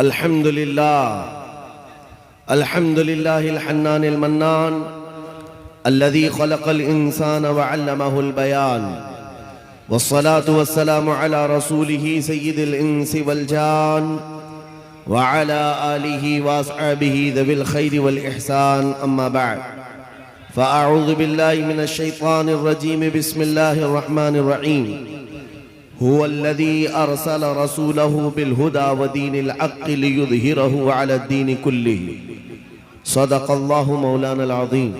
अल्हम्दुलिल्लाहिल हन्नानिल mannan अल्लज़ी खलक़ल इंसान व अल्लमहुल बयान वस्सलातु वस्सलामु अला रसूलिही सय्यिदिल इंसि वल जान व अला आलिही व अस्हाबिही ज़विल खैरि वल इहसान अम्मा बअद फ़अऊज़ु बिल्लाहि मिनश शैतानिर रजीम बिस्मिल्लाहिर रहमानिर रहीम हुवल्लज़ी अरसल रसूलहु बिल हुदा व दीनिल हक़्क़ि लियुज़हिरहु अलद्दीनि कुल्लिहि सदक़ल्लाहु मौलानल अज़ीम।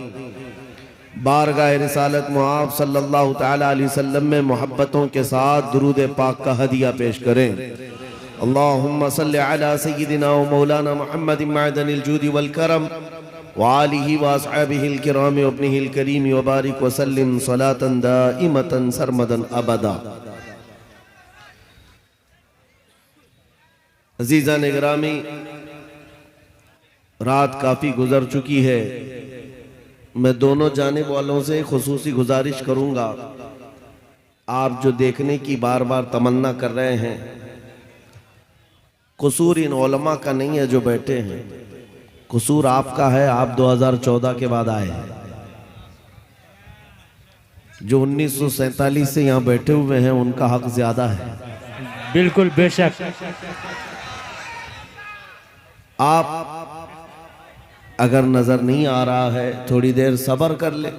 बारगाह रिसालत मुआब सल्लल्लाहु तआला अलैहि वसल्लम में मोहब्बतों के साथ दुरूद पाक का हदिया पेश करें। अल्लाहुम्मा सल्लि अला सय्यिदिना व मौलाना मुहम्मदिन मअदनिल जूदि वल करम व आलिहि व अस्हाबिहिल किराम व इब्निहिल करीम व बारिक व सल्लिम सलातन दाइमतन सरमदन अबदा। अज़ीज़ान गिरामी, रात काफ़ी गुजर चुकी है। मैं दोनों जानिब वालों से खुसूसी गुजारिश करूंगा, आप जो देखने की बार बार तमन्ना कर रहे हैं, कसूर इन उलमा का नहीं है जो बैठे हैं, कसूर आपका है। आप 2014 के बाद आए हैं। जो 1947 से यहाँ बैठे हुए हैं उनका हक ज्यादा है। बिल्कुल बेशक। आप अगर नजर नहीं आ रहा है थोड़ी देर सब्र कर ले,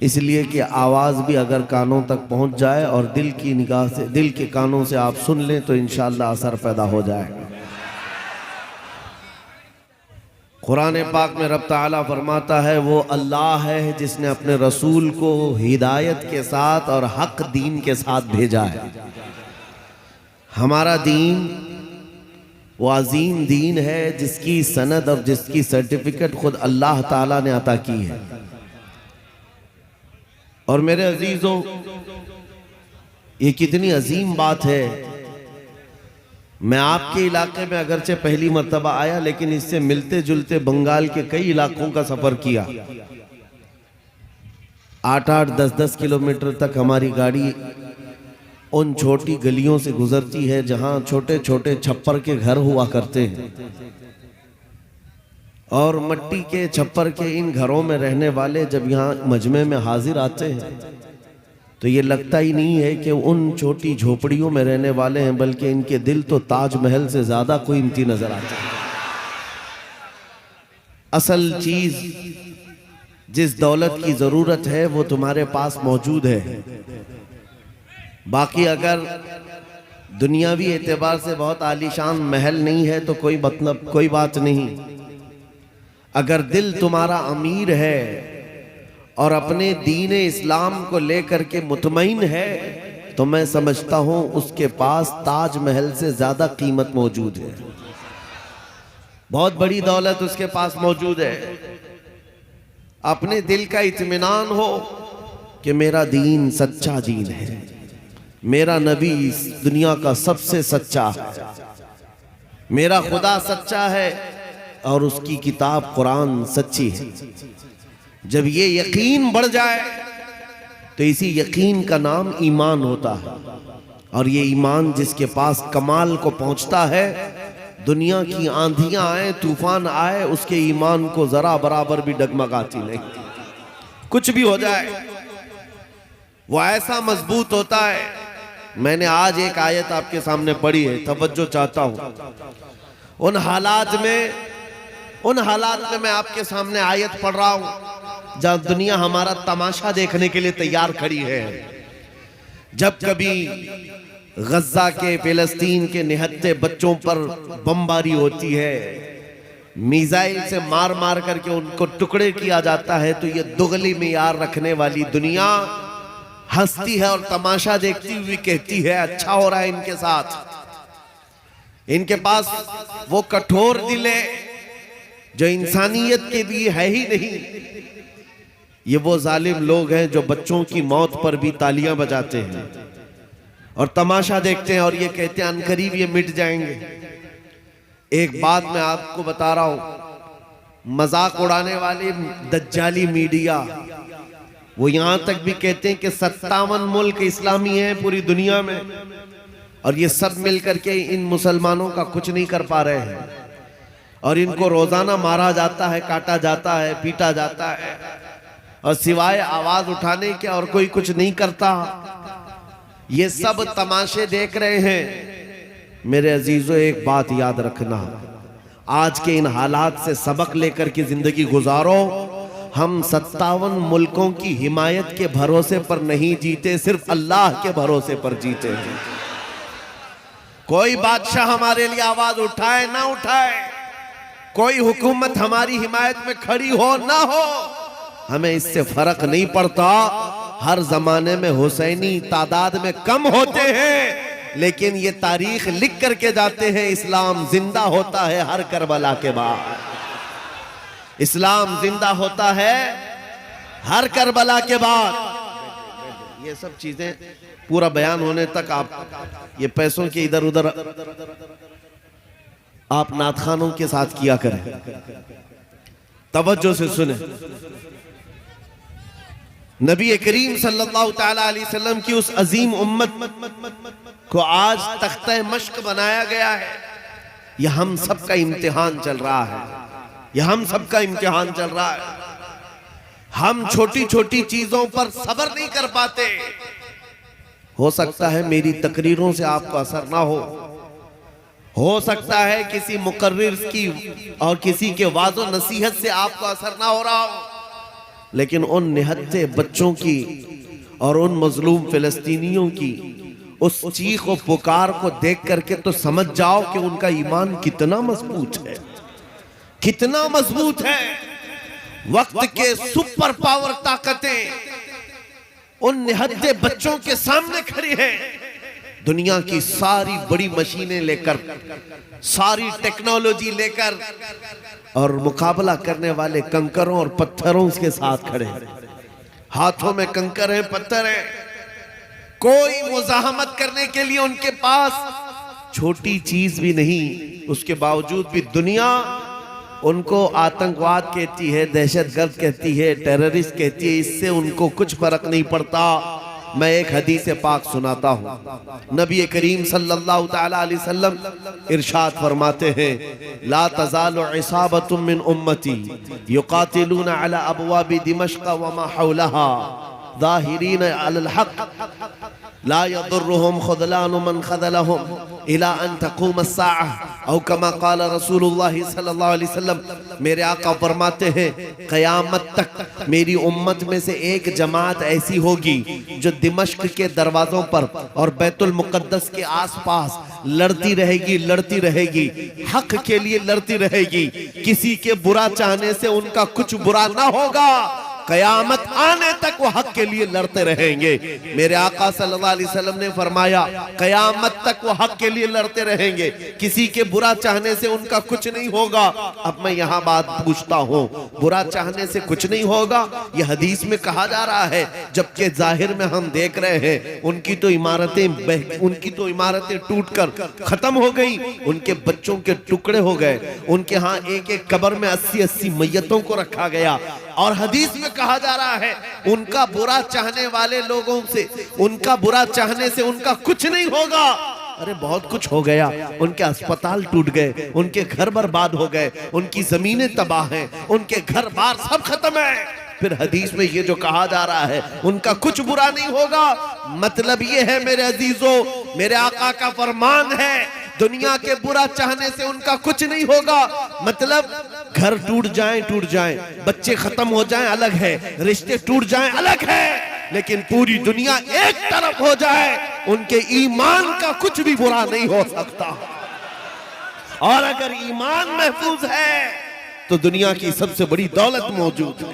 इसलिए कि आवाज भी अगर कानों तक पहुंच जाए और दिल की निगाह से, दिल के कानों से आप सुन लें तो इंशाअल्लाह असर पैदा हो जाएगा। कुरान पाक में रब ताला फरमाता है वो अल्लाह है जिसने अपने रसूल को हिदायत के साथ और हक दीन के साथ भेजा है। हमारा दीन वो अजीम दीन है जिसकी सनद और जिसकी सर्टिफिकेट खुद अल्लाह ताला ने अता की है। और मेरे अजीजों, ये कितनी अजीम बात है। मैं आपके इलाके में अगरचे पहली मर्तबा आया, लेकिन इससे मिलते जुलते बंगाल के कई इलाकों का सफर किया। 8-8, 10-10 किलोमीटर तक हमारी गाड़ी उन छोटी गलियों से गुजरती है जहां छोटे छोटे छप्पर के घर हुआ करते हैं, और मट्टी के छप्पर के इन घरों में रहने वाले जब यहाँ मजमे में हाजिर आते हैं तो ये लगता ही नहीं है कि उन छोटी झोपड़ियों में रहने वाले हैं, बल्कि इनके दिल तो ताजमहल से ज्यादा कीमती नजर आते हैं। असल चीज, जिस दौलत की जरूरत है वो तुम्हारे पास मौजूद है। बाकी अगर दुनियावी एतबार से बहुत आलीशान महल नहीं है तो कोई मतलब, कोई बात नहीं। अगर दिल तुम्हारा अमीर है और अपने दीन इस्लाम को लेकर के मुतमईन है तो मैं समझता हूं उसके पास ताजमहल से ज्यादा कीमत मौजूद है। बहुत बड़ी दौलत उसके पास मौजूद है। अपने दिल का इत्मीनान हो कि मेरा दीन सच्चा दीन है, मेरा नबी इस दुनिया का सबसे सच्चा है, मेरा खुदा सच्चा है और उसकी किताब कुरान सच्ची है। जब ये यकीन बढ़ जाए तो इसी यकीन का नाम ईमान होता है। और ये ईमान जिसके पास कमाल को पहुंचता है, दुनिया की आंधियां आए, तूफान आए, उसके ईमान को जरा बराबर भी डगमगाती नहीं। कुछ भी हो जाए वो ऐसा मजबूत होता है। मैंने आज एक आयत आपके सामने पढ़ी है, तवज्जो चाहता हूं। उन हालात में मैं आपके सामने आयत पढ़ रहा हूं जब दुनिया हमारा तमाशा देखने के लिए तैयार खड़ी है। जब कभी गज्जा के, फिलिस्तीन के निहत्ते बच्चों पर बमबारी होती है, मिसाइल से मार मार करके उनको टुकड़े किया जाता है, तो ये दुगली मियार रखने वाली दुनिया हंसती है और तमाशा देखती हुई कहती है अच्छा हो रहा है इनके साथ। इनके पास वो कठोर दिल है जो इंसानियत के लिए है ही नहीं। ये वो जालिम लोग हैं जो बच्चों की मौत पर भी तालियां बजाते हैं और तमाशा देखते हैं और ये कहते हैं अनकरीब ये मिट जाएंगे। एक बात मैं आपको बता रहा हूं, मजाक उड़ाने वाले दज्जाली मीडिया वो यहां तक भी कहते हैं कि 57 मुल्क इस्लामी हैं पूरी दुनिया में, और ये सब मिलकर के इन मुसलमानों का कुछ नहीं कर पा रहे हैं और इनको रोजाना मारा जाता है, काटा जाता है, पीटा जाता है और सिवाय आवाज उठाने के और कोई कुछ नहीं करता। ये सब तमाशे देख रहे हैं। मेरे अजीजों, एक बात याद रखना, आज के इन हालात से सबक लेकर के जिंदगी गुजारो। हम 57 मुल्कों की हिमायत के भरोसे पर नहीं जीते, सिर्फ अल्लाह के भरोसे पर जीते हैं। कोई बादशाह हमारे लिए आवाज उठाए ना उठाए, कोई हुकूमत हमारी हिमायत में खड़ी हो ना हो, हमें इससे फर्क नहीं पड़ता। हर जमाने में हुसैनी तादाद में कम होते हैं, लेकिन ये तारीख लिख करके जाते हैं, इस्लाम जिंदा होता है हर करबला के बाद। इस्लाम जिंदा होता है हर करबला के बाद। ये सब चीजें पूरा बयान होने तक आप ये पैसों के इधर उधर आप नातखानों के साथ किया करें। तवज्जो से सुने, नबी करीम सल्लल्लाहु तआला अलैहि वसल्लम की उस अजीम उम्मत को आज तख्ते मश्क बनाया गया है। यह हम सबका इम्तिहान चल रहा है, यह हम सबका इम्तिहान चल रहा है। हम छोटी छोटी चीजों पर सब्र नहीं कर पाते। हो सकता है मेरी तकरीरों से आपको असर ना हो सकता है किसी मुकर्रिर की और किसी के वाज़ो नसीहत से आपको असर ना हो रहा हो, लेकिन उन निहत्थे बच्चों की और उन मजलूम फिलिस्तीनियों की उस चीख और पुकार को देख करके तो समझ जाओ कि उनका ईमान कितना मजबूत है, कितना मजबूत है। वक्त के सुपर पावर ताकतें उन निहत्थे बच्चों के सामने खड़ी हैं। दुनिया की सारी बड़ी मशीनें लेकर, सारी टेक्नोलॉजी लेकर, और मुकाबला करने वाले कंकरों और पत्थरों के साथ खड़े हैं। हाथों में कंकर हैं, पत्थर हैं, कोई मुजाहमत करने के लिए उनके पास छोटी चीज भी नहीं। उसके बावजूद भी दुनिया उनको आतंकवाद कहती है, दहशतगर्द कहती है, टेररिस्ट कहती है। इससे उनको कुछ फर्क नहीं पड़ता। मैं एक हदीस पाक सुनाता हूँ। नबी करीम सल्लल्लाहु तआला अलैहि वसल्लम इरशाद फरमाते हैं, ला तज़ालु इसाबतुम मिन उम्मती युकातिलूना अला अबवाबि दिमश्क व मा हौलहा ज़ाहिरीन अलल हक़ ला यदुर्रुहुम ख़ुज़लानु मन ख़ज़लहुम इला अन तक़ूम अस्साअह औ कमा क़ाल रसूलुल्लाह सल्लल्लाहु अलैहि वसल्लम। मेरे आका फरमाते हैं, क़यामत तक मेरी उम्मत में से एक जमात ऐसी होगी जो दिमश्क के दरवाज़ों पर और बैतुल मुक़द्दस के आसपास लड़ती रहेगी, हक के लिए लड़ती रहेगी। किसी के बुरा चाहने से उनका कुछ बुरा ना होगा। कयामत आने तक वो हक के लिए लड़ते रहेंगे। मेरे आका सल्लल्लाहु अलैहि वसल्लम ने फरमाया, कयामत तक वो हक के लिए लड़ते रहेंगे, किसी के बुरा चाहने से उनका कुछ नहीं होगा। अब मैं यहाँ बात पूछता हूँ, बुरा चाहने से कुछ नहीं होगा, यह हदीस में कहा जा रहा है, जबकि जाहिर में हम देख रहे हैं उनकी तो इमारतें टूटकर खत्म हो गई, उनके बच्चों के टुकड़े हो गए, उनके यहाँ एक एक कब्र में 80-80 मैयतों को रखा गया। और हदीस में कहा जा रहा है, उनका बुरा चाहने वाले लोगों से, उनका बुरा चाहने से उनका कुछ नहीं होगा। अरे बहुत कुछ हो गया, उनके अस्पताल टूट गए, उनके घर बर्बाद हो गए, उनकी जमीनें तबाह हैं, उनके घर बार सब खत्म है। फिर हदीस में ये जो कहा जा रहा है उनका कुछ बुरा नहीं होगा, मतलब ये है मेरे अजीजों, मेरे आका का फरमान है, दुनिया के बुरा चाहने से उनका कुछ नहीं होगा। मतलब घर टूट जाएं, बच्चे खत्म हो जाएं अलग है, रिश्ते टूट जाएं अलग है, लेकिन पूरी दुनिया एक तरफ हो जाए, उनके ईमान का कुछ भी बुरा नहीं हो सकता। और अगर ईमान महफूज है तो दुनिया की सबसे बड़ी दौलत मौजूद है।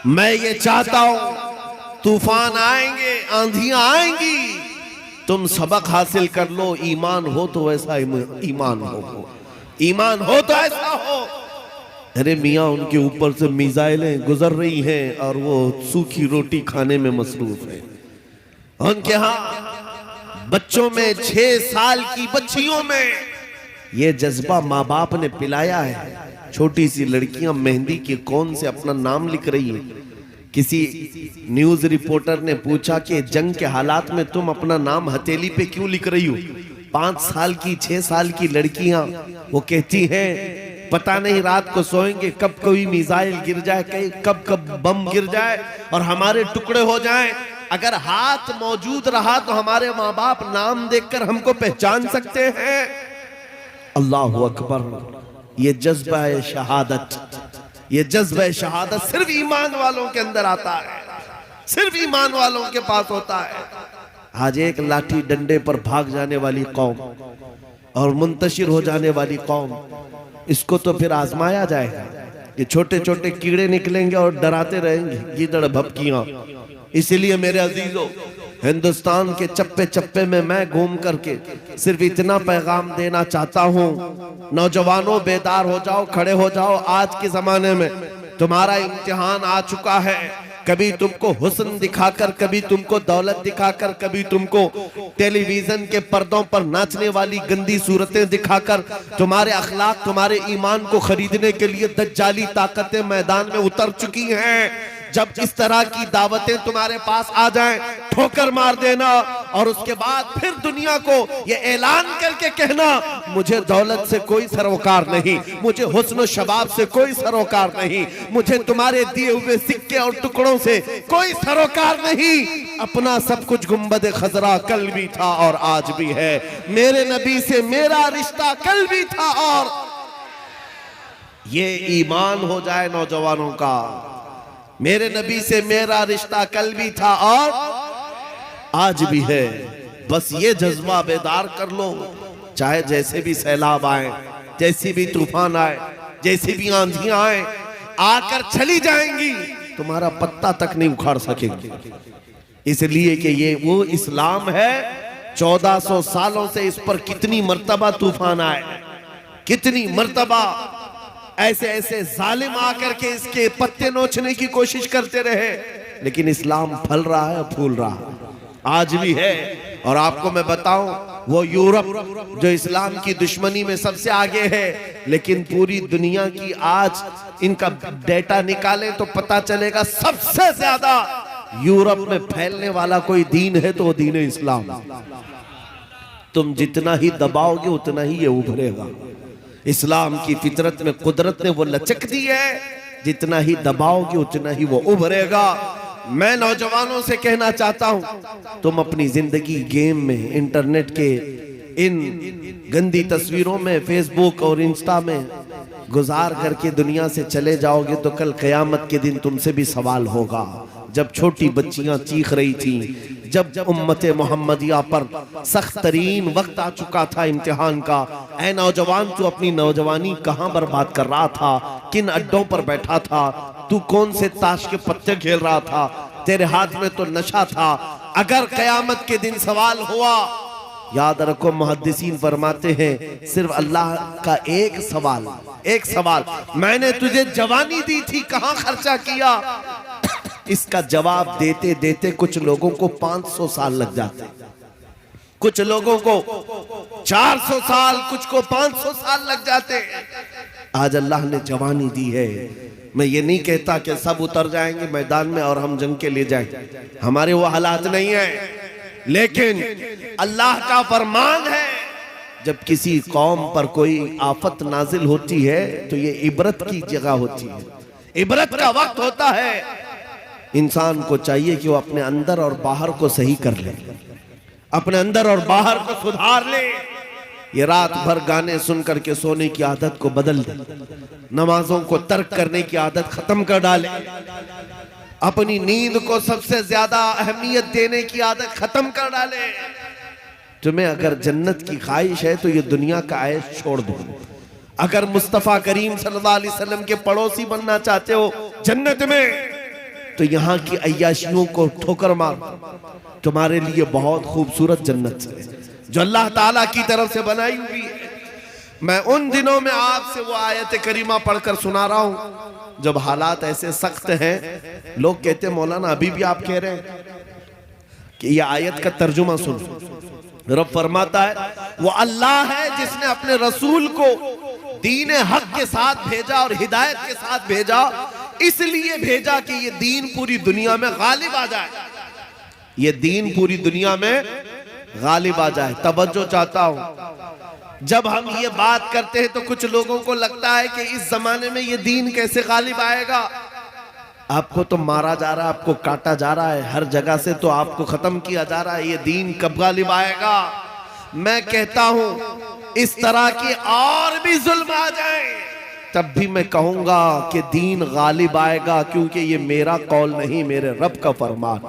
मैं ये चाहता हूं, तूफान आएंगे, आंधियां आएंगी, तुम सबक हासिल कर लो। ईमान हो तो ऐसा ईमान हो तो ऐसा हो। अरे मियाँ, उनके ऊपर से मिसाइलें गुजर रही हैं और वो सूखी रोटी खाने में मसरूफ है। उनके यहाँ बच्चों में, 6 साल की बच्चियों में ये जज्बा माँ बाप ने पिलाया है। छोटी सी लड़कियां मेहंदी के कौन से अपना नाम लिख रही हैं किसी न्यूज रिपोर्टर ने पूछा कि जंग के हालात में तुम अपना नाम हथेली पे क्यों लिख रही हो? 5 साल की 6 साल की लड़कियां वो कहती हैं पता नहीं रात को सोएंगे कब कोई मिसाइल गिर जाए, कब कब बम गिर जाए और हमारे टुकड़े हो जाएं। अगर हाथ मौजूद रहा तो हमारे माँ बाप नाम देखकर हमको पहचान सकते हैं। अल्लाह अकबर। ये जज्बा है शहादत, ये जज्बा है शहादत सिर्फ ईमान वालों के अंदर आता है, सिर्फ ईमान वालों के पास होता है। आज एक लाठी डंडे पर भाग जाने वाली कौम और मुंतशिर हो जाने वाली कौम, इसको तो फिर आजमाया जाएगा। ये छोटे छोटे कीड़े निकलेंगे और डराते रहेंगे गीदड़ भपकियां। इसीलिए मेरे अजीजों, हिंदुस्तान के चप्पे चप्पे में मैं घूम करके सिर्फ इतना पैगाम देना चाहता हूँ, नौजवानों बेदार हो जाओ, खड़े हो जाओ। आज के जमाने में तुम्हारा इम्तिहान आ चुका है। कभी तुमको हुस्न दिखाकर, कभी तुमको दौलत दिखाकर, कभी तुमको टेलीविजन के पर्दों पर नाचने वाली गंदी सूरतें दिखाकर तुम्हारे अखलाक, तुम्हारे ईमान को खरीदने के लिए दज्जाली ताकतें मैदान में उतर चुकी हैं। जब इस तरह की दावतें तुम्हारे पास आ जाएं, ठोकर मार देना और उसके बाद फिर दुनिया को ये ऐलान करके कहना मुझे दौलत से कोई सरोकार नहीं, मुझे हुस्न शबाब से कोई सरोकार नहीं, मुझे तुम्हारे दिए हुए सिक्के और टुकड़ों से कोई सरोकार नहीं। अपना सब कुछ गुंबद खजरा कल भी था और आज भी है। मेरे नबी से मेरा रिश्ता कल भी था और ये ईमान हो जाए नौजवानों का। मेरे नबी से मेरा रिश्ता कल भी था और आज भी है। बस ये जज्बा बेदार कर लो। चाहे जैसे भी सैलाब आए, जैसी भी तूफान आए, जैसी भी आंधियां आए, आकर चली जाएंगी, तुम्हारा पत्ता तक नहीं उखाड़ सकेंगे। इसलिए कि ये वो इस्लाम है। 1400 सालों से इस पर कितनी मर्तबा तूफान आए, कितनी मर्तबा ऐसे ऐसे जालिम आकर के इसके पत्ते नोचने की कोशिश करते रहे, लेकिन इस्लाम फल रहा है, फूल रहा है, आज भी है। और आपको मैं बताऊं, वो यूरोप जो इस्लाम की दुश्मनी में सबसे आगे है, लेकिन पूरी दुनिया की आज इनका डेटा निकालें तो पता चलेगा सबसे ज्यादा यूरोप में फैलने वाला कोई दीन है तो वो दीन इस्लाम। तुम जितना ही दबाओगे उतना ही ये उभरेगा। इस्लाम की फितरत में कुदरत ने वो लचक दी है, जितना ही दबाओगे उतना ही वो उभरेगा। मैं नौजवानों से कहना चाहता हूं, तुम अपनी जिंदगी गेम में, इंटरनेट के इन गंदी तस्वीरों में, फेसबुक और इंस्टा में गुजार करके दुनिया से चले जाओगे तो कल क़यामत के दिन तुमसे भी सवाल होगा। जब छोटी बच्चियां चीख रही थी, जब उम्मते मोहम्मदिया पर सख्त तरीन वक्त आ चुका था इम्तिहान का, ऐ नौजवान तू अपनी नौजवानी कहां बर्बाद कर रहा था, किन अड्डों पर बैठा था, तू कौन से ताश के पत्ते खेल रहा था, तेरे हाथ में तो नशा था। अगर क़यामत के दिन सवाल हुआ, याद रखो मुहद्दिसीन फरमाते हैं सिर्फ अल्लाह का एक सवाल, मैंने तुझे जवानी दी थी, कहां खर्चा किया? इसका जवाब देते देते कुछ लोगों को 500 साल लग जाते, कुछ लोगों को 400 साल, कुछ को 500 साल लग जाते। आज अल्लाह ने जवानी दी है। मैं ये नहीं कहता कि सब उतर जाएंगे मैदान में और हम जंग के ले जाएंगे, हमारे वो हालात नहीं है, लेकिन अल्लाह का फरमान है जब किसी कौम पर कोई आफत नाजिल होती है तो ये इबरत की जगह होती है, इबरत का वक्त होता है। इंसान को चाहिए कि वो अपने अंदर और बाहर को सही कर ले, अपने अंदर और बाहर को सुधार ले। ये रात भर गाने सुन करके सोने की आदत को बदल दे, नमाजों को तर्क करने की आदत खत्म कर डाले, अपनी नींद को सबसे ज्यादा अहमियत देने की आदत खत्म कर डाले। तुम्हें अगर जन्नत की ख्वाहिश है तो ये दुनिया का ऐश छोड़ दो। अगर मुस्तफा करीम सल्लल्लाहु अलैहि वसल्लम के पड़ोसी बनना चाहते हो जन्नत में, तो यहाँ की अय्याशियों को ठोकर मार, तुम्हारे लिए बहुत खूबसूरत जन्नत है जो अल्लाह ताला की तरफ से बनाई हुई है। मैं उन दिनों में आपसे वो आयत करीमा पढ़कर सुना रहा हूं जब हालात ऐसे सख्त हैं, लोग कहते हैं मौलाना अभी भी आप कह रहे हैं कि ये आयत का तर्जुमा सुनो। रब फरमाता है वो अल्लाह है जिसने अपने रसूल को दीन हक के साथ भेजा और हिदायत के साथ भेजा इसलिए भेजा कि ये दीन पूरी दुनिया में गालिब आ जाए, ये दीन पूरी दुनिया में गालिब आ जाए। तवज्जो चाहता हूं, जब हम ये बात करते हैं तो कुछ लोगों को लगता है कि इस जमाने में ये दीन कैसे गालिब आएगा। आपको तो मारा जा रहा है, आपको काटा जा रहा है, हर जगह से तो आपको खत्म किया जा रहा है, ये दीन कब गालिब आएगा। मैं कहता हूं इस तरह की और भी जुल्म आ जाए तब भी मैं कहूंगा कि दीन गालिब आएगा, क्योंकि ये मेरा कौल नहीं, मेरे रब का फरमान,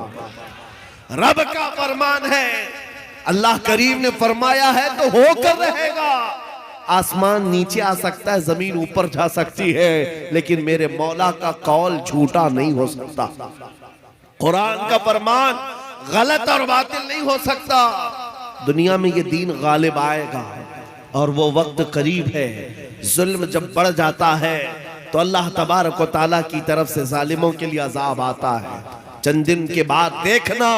रब का फरमान है। अल्लाह करीम ने फरमाया है तो होकर रहेगा। आसमान नीचे आ सकता है, जमीन ऊपर जा सकती है, लेकिन मेरे मौला का कौल झूठा नहीं हो सकता। कुरान का फरमान गलत और बातिल नहीं हो सकता। दुनिया में ये दीन गालिब आएगा और वो वक्त करीब है। जुल्म जब बढ़ जाता है तो अल्लाह तबारक व तआला की तरफ से जालिमों के लिए अजाब आता है। चंद दिन के बाद देखना,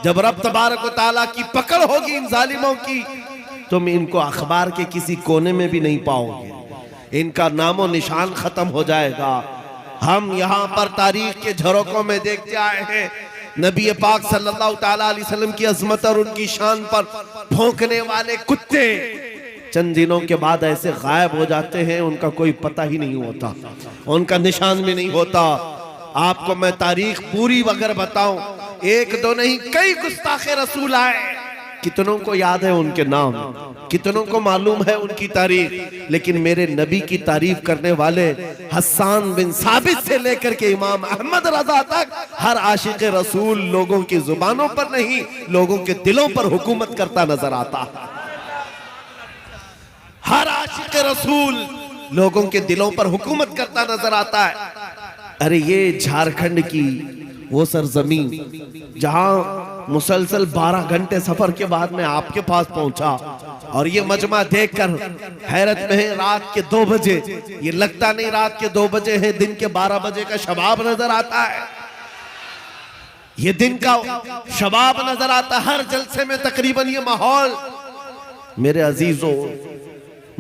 जब रब तबारक व तआला की पकड़ होगी इन जालिमों की, तुम इनको अखबार के किसी कोने में भी नहीं पाओगे, इनका नामो निशान खत्म हो जाएगा। हम यहाँ पर तारीख के झरोकों में देखते आए हैं, नबी पाक सल्लल्लाहु तआला अलैहि वसल्लम की अजमत और उनकी शान पर भौंकने वाले कुत्ते चंद दिनों के बाद ऐसे गायब हो जाते हैं, उनका कोई पता ही नहीं होता, उनका निशान भी नहीं होता। आपको मैं तारीख पूरी अगर बताऊं, एक दो नहीं कई गुस्ताखे रसूल आए, कितनों को याद है उनके नाम, कितनों को मालूम है उनकी तारीख, लेकिन मेरे नबी की तारीफ करने वाले हस्सान बिन साबित से लेकर के इमाम अहमद रजा तक हर आशिक रसूल लोगों की जुबानों पर नहीं, लोगों के दिलों पर हुकूमत करता नजर आता है। हर आशिक रसूल लोगों के दिलों पर हुकूमत करता नजर आता है। अरे ये झारखंड की वो सरजमीन जहां मुसलसल 12 घंटे सफर के बाद मैं आपके पास पहुंचा, और ये मजमा देखकर हैरत में है। रात के 2 बजे, ये लगता नहीं रात के 2 बजे है, दिन के 12 बजे का शबाब नजर आता है, ये दिन का शबाब नजर आता है। हर जलसे में तकरीबन ये माहौल। मेरे अजीजों,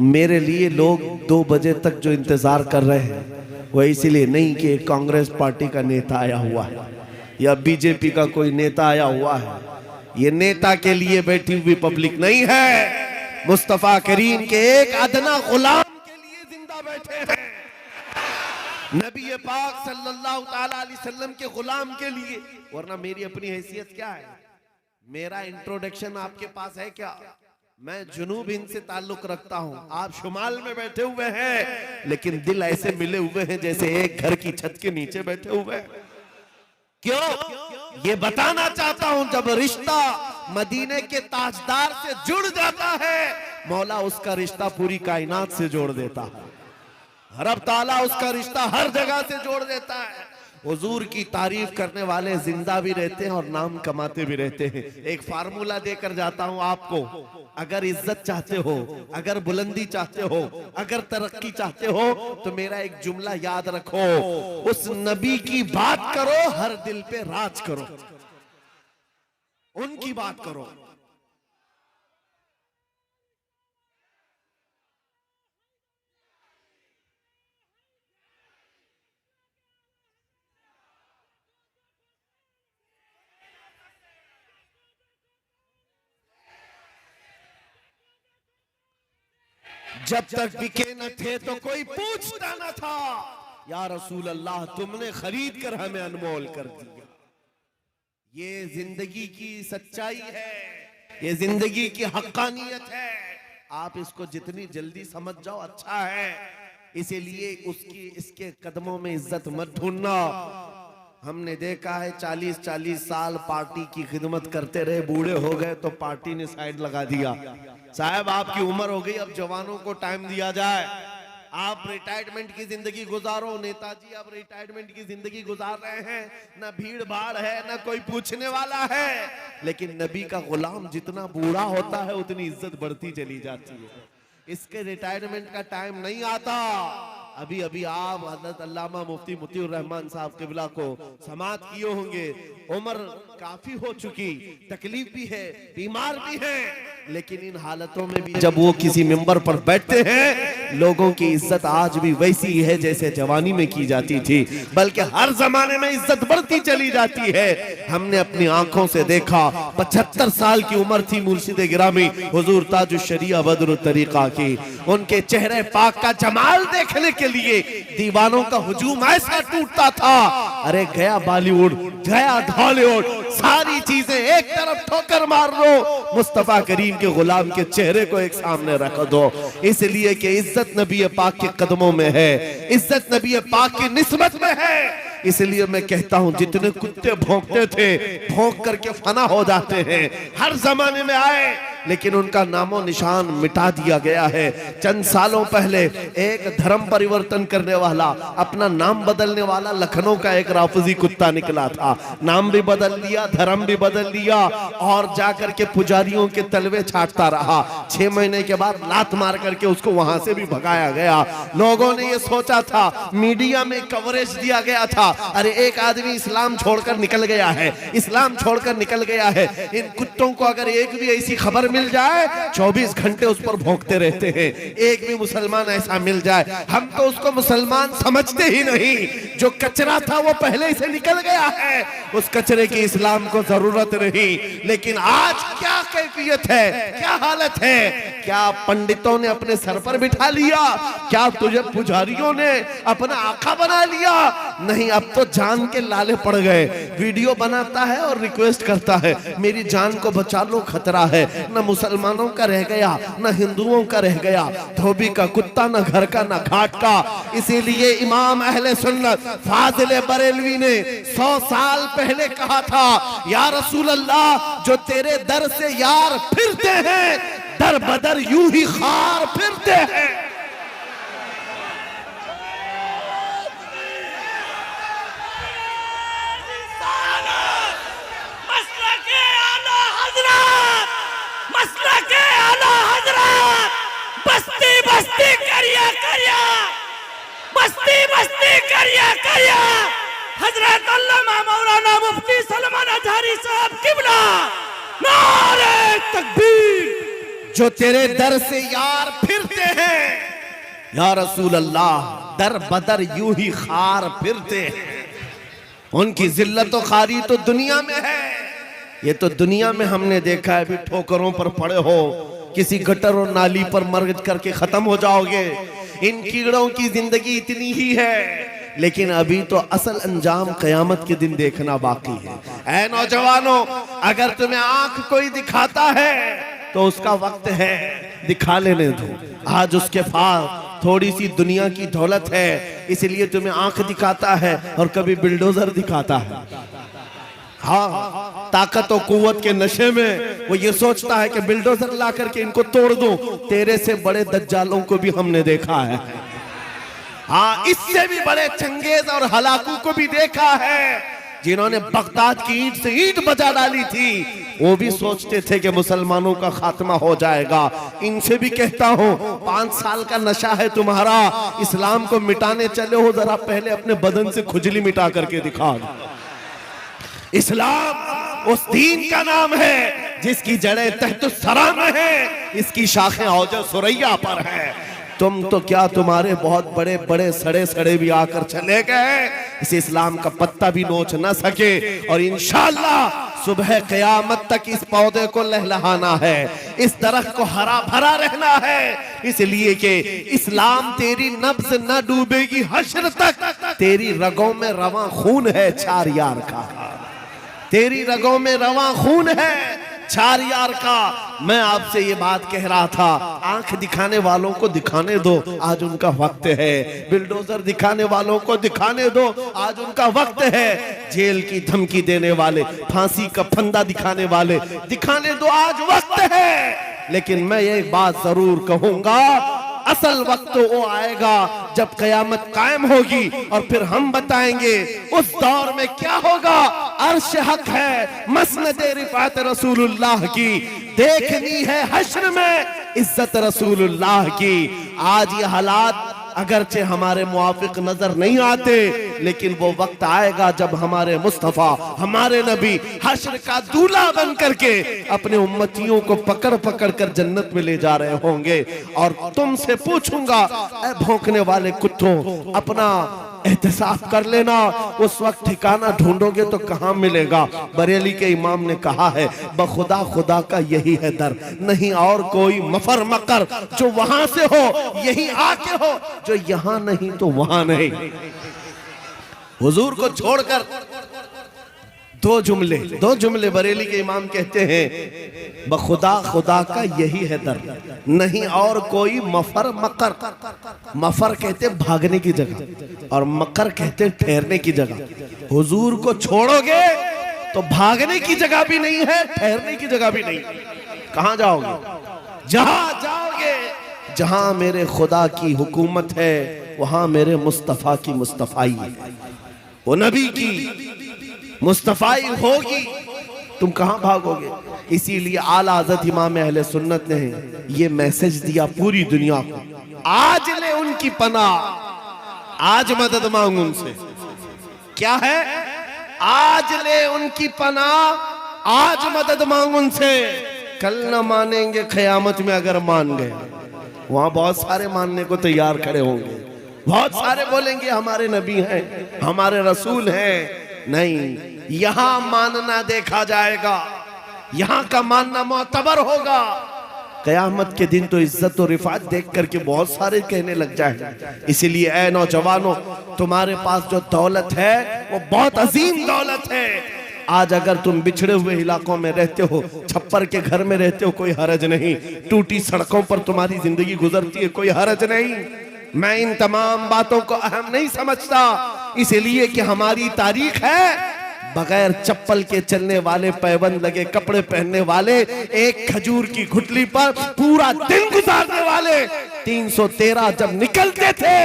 मेरे लिए लोग 2 बजे तक जो इंतजार कर रहे हैं वो इसीलिए नहीं कि कांग्रेस पार्टी का नेता आया हुआ है या बीजेपी का कोई नेता आया हुआ है, ये नेता के लिए बैठी हुई पब्लिक नहीं है, मुस्तफा करीम के एक अदना गुलाम के लिए जिंदा बैठे हैं, नबी पाक सल्लल्लाहु ताला अलैहि वसल्लम के गुलाम के लिए। वरना मेरी अपनी हैसियत क्या है, मेरा इंट्रोडक्शन आपके पास है क्या? मैं जुनूब हिंद से ताल्लुक रखता हूं, आप शुमाल में बैठे हुए हैं, लेकिन दिल ऐसे मिले हुए हैं जैसे एक घर की छत के नीचे बैठे हुए हैं। क्यों? ये बताना चाहता हूं, जब रिश्ता मदीने के ताजदार से जुड़ जाता है, मौला उसका रिश्ता पूरी कायनात से जोड़ देता है, रब ताला उसका रिश्ता हर जगह से जोड़ देता है। हुजूर की तारीफ करने वाले जिंदा भी रहते हैं और नाम कमाते भी रहते हैं। एक फार्मूला देकर जाता हूं आपको, अगर इज्जत चाहते हो, अगर बुलंदी चाहते हो, अगर तरक्की चाहते हो, तो मेरा एक जुमला याद रखो, उस नबी की बात करो, हर दिल पे राज करो, उनकी बात करो। जब तक बिके न थे तो कोई पूछता न था, या रसूल अल्लाह तुमने खरीद कर हमें अनमोल कर दिया। ये जिंदगी की सच्चाई है, ये जिंदगी की हक्कानियत है। आप इसको जितनी जल्दी समझ जाओ अच्छा है, इसीलिए उसकी इसके कदमों में इज्जत मत ढूंढना। हमने देखा है 40-40 साल पार्टी की खिदमत करते रहे, बूढ़े हो गए तो पार्टी ने साइड लगा दिया। साहब आपकी उम्र हो गई, अब जवानों को टाइम दिया जाए, आप रिटायरमेंट की जिंदगी गुजारो। नेताजी अब रिटायरमेंट की जिंदगी गुजार रहे हैं, ना भीड़ भाड़ है, ना कोई पूछने वाला है, लेकिन नबी का गुलाम जितना बूढ़ा होता है उतनी इज्जत बढ़ती चली जाती है। इसके रिटायरमेंट का टाइम नहीं आता। अभी अभी आप हज़रत अल्लामा मुफ्ती मुतीउर रहमान साहब क़िबला को समाअत किए होंगे, उम्र काफी हो चुकी, तकलीफ भी है, बीमार भी है, लेकिन इन हालतों में भी जब वो किसी मिंबर पर बैठते हैं, लोगों की इज्जत आज भी वैसी है जैसे जवानी में की जाती थी, बल्कि हर जमाने में इज्जत बढ़ती चली जाती है। हमने अपनी आंखों से देखा, 75 साल की उम्र थी मुर्शिद गिरामी हुजूर ताजुश शरिया बदरुत तरीका की। उनके चेहरे पाक का जमाल देखने के लिए दीवानों का हुजूम ऐसा टूटता था। अरे गया बॉलीवुड, गया हॉलीवुड, सारी चीजें एक तरफ ठोकर मार दो, मुस्तफा करीम के गुलाम के चेहरे को एक सामने रख दो। इसलिए कि इज्जत नबी पाक के कदमों में है, इज्जत नबी पाक की निस्बत में है। इसलिए मैं कहता हूं, जितने कुत्ते भौंकते थे भौंक करके फना हो जाते हैं, हर जमाने में आए लेकिन उनका नामो निशान मिटा दिया गया है। चंद सालों पहले एक धर्म परिवर्तन करने वाला, अपना नाम बदलने वाला लखनऊ का एक राफजी कुत्ता निकला था। नाम भी बदल लिया, धर्म भी बदल लिया और जाकर के पुजारियों के तलवे छाटता रहा। 6 महीने के बाद लात मार करके उसको वहां से भी भगाया गया। लोगों ने ये सोचा था, मीडिया में कवरेज दिया गया था, अरे एक आदमी इस्लाम छोड़कर निकल गया है, इस्लाम छोड़कर निकल गया है। इन कुत्तों को अगर एक भी ऐसी खबर मिल जाए 24 घंटे उस पर भौंकते रहते हैं। एक भी मुसलमान ऐसा मिल जाए, हम तो उसको मुसलमान समझते ही नहीं। जो कचरा था वो पहले से निकल गया है, उस कचरे की इस्लाम को जरूरत नहीं। लेकिन आज क्या कैफियत है, क्या हालत है, क्या पंडितों ने अपने सर पर बिठा लिया, क्या तुझे पुजारियों ने अपना आका बना लिया? नहीं, अब तो जान के लाले पड़ गए। वीडियो बनाता है और रिक्वेस्ट करता है, मेरी जान को बचा लो, खतरा है। न मुसलमानों का रह गया, न हिंदुओं का रह गया, धोबी का कुत्ता, न घर का न घाट का। इसीलिए इमाम अहले सुन्नत फाजिल बरेलवी ने 100 साल पहले कहा था, या रसूल अल्लाह, जो तेरे दर से यार फिरते हैं, दर बदर यूं ही खार फिरते हैं। बस्ती बस्ती करिया करिया, बस्ती बस्ती करिया करिया, हजरत अल्लामा मौलाना मुफ्ती सलमान अजहरी साहब किबला, नारे तकबीर। जो तेरे दर से यार फिरते हैं, या रसूल अल्लाह, दर बदर यूं ही खार फिरते हैं। उनकी जिल्लत और खारी तो दुनिया में है, ये तो दुनिया में हमने देखा है। अभी ठोकरों पर पड़े हो, किसी गटर और नाली पर मर करके खत्म हो जाओगे। इन कीड़ों की जिंदगी इतनी ही है, लेकिन अभी तो असल अंजाम कयामत के दिन देखना बाकी है। ऐ नौजवानों, अगर तुम्हें आंख कोई दिखाता है तो उसका वक्त है, दिखा लेने दो। आज उसके पास थोड़ी सी दुनिया की दौलत है, इसलिए तुम्हें आंख दिखाता है और कभी बिल्डोजर दिखाता है। हाँ, ताकत और कुव्वत के नशे में वो ये सोचता है कि बिल्डोजर ला करके इनको तोड़ दूं। तेरे से बड़े दज्जालों को भी हमने देखा है। हाँ, इससे भी बड़े चंगेज और हलाकू को भी देखा है, जिन्होंने बगदाद की ईंट से ईंट बजा डाली थी। वो भी सोचते थे कि मुसलमानों का खात्मा हो जाएगा। इनसे भी कहता हूँ, 5 साल का नशा है तुम्हारा, इस्लाम को मिटाने चले हो, जरा पहले अपने बदन से खुजली मिटा करके दिखा दो। इस्लाम उस दीन का नाम है जिसकी जड़ें तहत सरा में है, इसकी शाखें औजा सुरैया पर है। तुम तो क्या, तुम्हारे बहुत बड़े बड़े सड़े सड़े भी आकर चले गए, इस इस्लाम का पत्ता भी नोच ना सके। और इंशाअल्लाह सुबह क़यामत तक इस पौधे को लहलहाना है, इस दरख्त को हरा भरा रहना है। इसलिए कि इस्लाम तेरी नब्ज न डूबेगी हश्र तक, तेरी रगों में रवां खून है 4 यार का, तेरी रगों में रवां खून है 4 यार का। मैं आपसे ये बात कह रहा था, आंख दिखाने वालों को दिखाने दो, आज उनका वक्त है। बिल्डोजर दिखाने वालों को दिखाने दो, आज उनका वक्त है। जेल की धमकी देने वाले, फांसी का फंदा दिखाने वाले, दिखाने दो, आज वक्त है। लेकिन मैं एक बात जरूर कहूंगा, असल वक्त वो आएगा जब कयामत कायम होगी और फिर हम बताएंगे उस दौर में क्या होगा। अर्श हक है, मसनद रिफात रसूलुल्लाह की, देखनी है हश्र में इज्जत रसूलुल्लाह की। आज ये हालात अगरचे हमारे मुआफिक नजर नहीं आते, लेकिन वो वक्त आएगा जब हमारे मुस्तफा, हमारे नबी हश्र का दूल्हा बन करके अपने उम्मतियों को पकड़ पकड़ कर जन्नत में ले जा रहे होंगे। और तुमसे पूछूंगा, ऐ भौंकने वाले कुत्तों, अपना एहतिसाब कर लेना, उस वक्त ठिकाना ढूंढोगे तो कहां मिलेगा। बरेली के इमाम ने कहा है, बखुदा खुदा का यही है दर, नहीं और कोई मफर मकर, जो वहां से हो यही आके हो, जो यहां नहीं तो वहां नहीं। हुजूर को छोड़कर दो जुमले बरेली के इमाम कहते हैं, बखुदा खुदा का यही है दर, नहीं और कोई मफर मकर। मफर कहते भागने की जगह और मकर कहते ठहरने की जगह। हुजूर को छोड़ोगे तो भागने की जगह भी नहीं है, ठहरने की जगह भी नहीं। कहां जाओगे? जहां जाओगे जहां मेरे खुदा की हुकूमत है, वहां मेरे मुस्तफा की मुस्तफाई है, वो नबी की मुस्तफाई होगी। तुम कहां भागोगे? इसीलिए आला हज़रत इमाम अहले सुन्नत ने ये मैसेज दिया पूरी दुनिया को, आज ले उनकी पनाह, आज मदद मांग उनसे। क्या है? आज ले उनकी पनाह, आज मदद मांग उनसे। कल न मानेंगे क़यामत में अगर मान गए। वहां बहुत सारे मानने को तैयार खड़े होंगे, बहुत सारे बोलेंगे हमारे नबी हैं, हमारे रसूल हैं। नहीं, यहां मानना देखा जाएगा, यहां का मानना मोतबर होगा। कयामत के दिन तो इज्जत और रिफात देख करके बहुत सारे कहने लग जाए। इसीलिए ऐ नौजवानों, तुम्हारे पास जो दौलत है वो बहुत अजीम दौलत है। आज अगर तुम बिछड़े हुए इलाकों में रहते हो, छप्पर के घर में रहते हो, कोई हरज नहीं। टूटी सड़कों पर तुम्हारी जिंदगी गुजरती है, कोई हरज नहीं। मैं इन तमाम बातों को अहम नहीं समझता, इसलिए कि हमारी तारीख है बगैर चप्पल के चलने वाले, पैबंद लगे कपड़े पहनने वाले, एक खजूर की घुटली पर पूरा दिन गुजारने वाले। 313 जब निकलते थे,